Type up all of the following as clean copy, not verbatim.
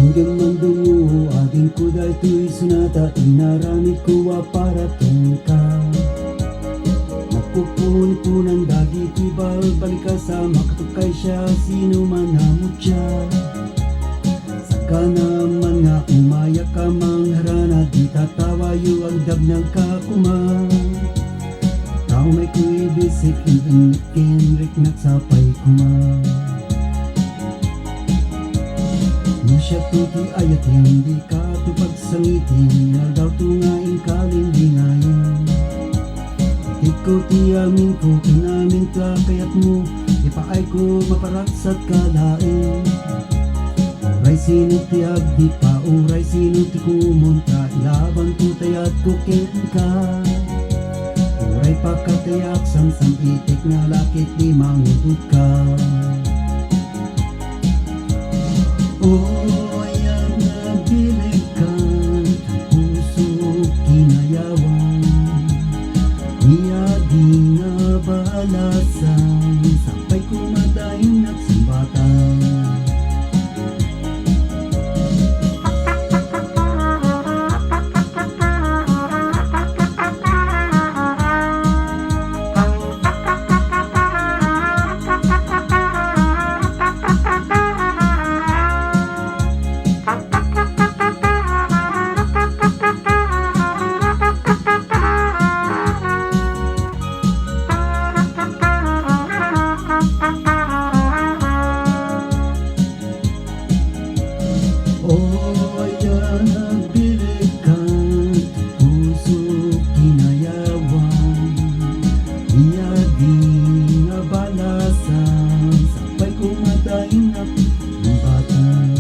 Hanggang mandungo ating kuday to'y sunata, inaramid ko para ka. Nagpupunit-punan dagi ko'y balbalik ka sa makatukay siya, sino man namutya. Saka naman nga umaya ka mangharana, di tatawayo ang dagnang kakuma. Tao may ko'y bisik, inrik nagsapay kuma. Siya tuti ayat hindi ka tupag sangitin, na daw tungain kalinlingayin. Ikaw tiyamin ko, kinamin ka kayat mo, ipaay ko maparaksat kalain. Uray sino ti agdi pa, uray sino ti kumontra, ilaban ko tayat kukin ka. Uray pakatayak samsam itik na lakit di mangudod ka. Oh, ayan nabilikan, puso kinayawan, iyaging nabalasan, sampay kumadaing nagsumbatan. Oh, ayan nabilikan, puso kinayawan, iyaging nabalasan, sampay kumadaing nakumbatan.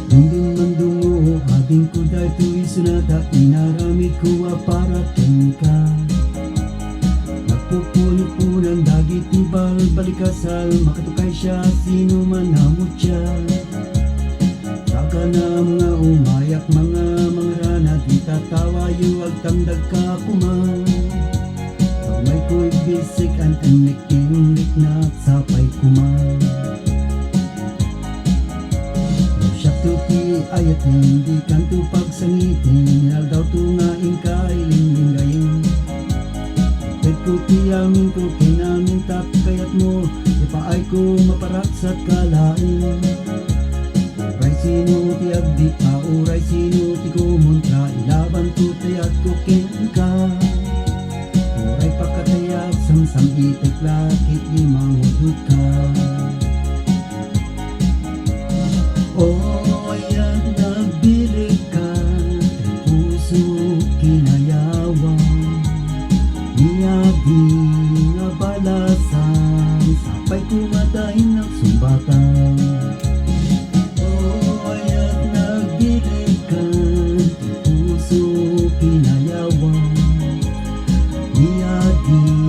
Hindi man dungo ating kuday to'y sunata, inaramid ko para ka. Nagpupunit-punan dagi tibal balikasal, makatukay siya, sino man namutya. Saka na mga umayak mga rana, di tatawayo agtangdag ka kuman. Pag may ko'y bisik an inik na sapay kuman. Siya tuti ayat hindi kanto pagsangitin, naldaw tungain kailinglingayin. Ko tiyamin ko, kinamin tap kayat mo, ipaay ko maparaksat kalain. Uray sino ti agdi pa, uray sino ti kumontra, ilaban ko tayat kukin ka. Uray pakatayak samsam itik lakit di mangudod ka. Oh, ayan nagbilikan, puso kinayawan, iyaging nabalasan, sapay kumadaing nagsumbatan. Oh, ayan nagbilikan, puso kinayawan, iyaging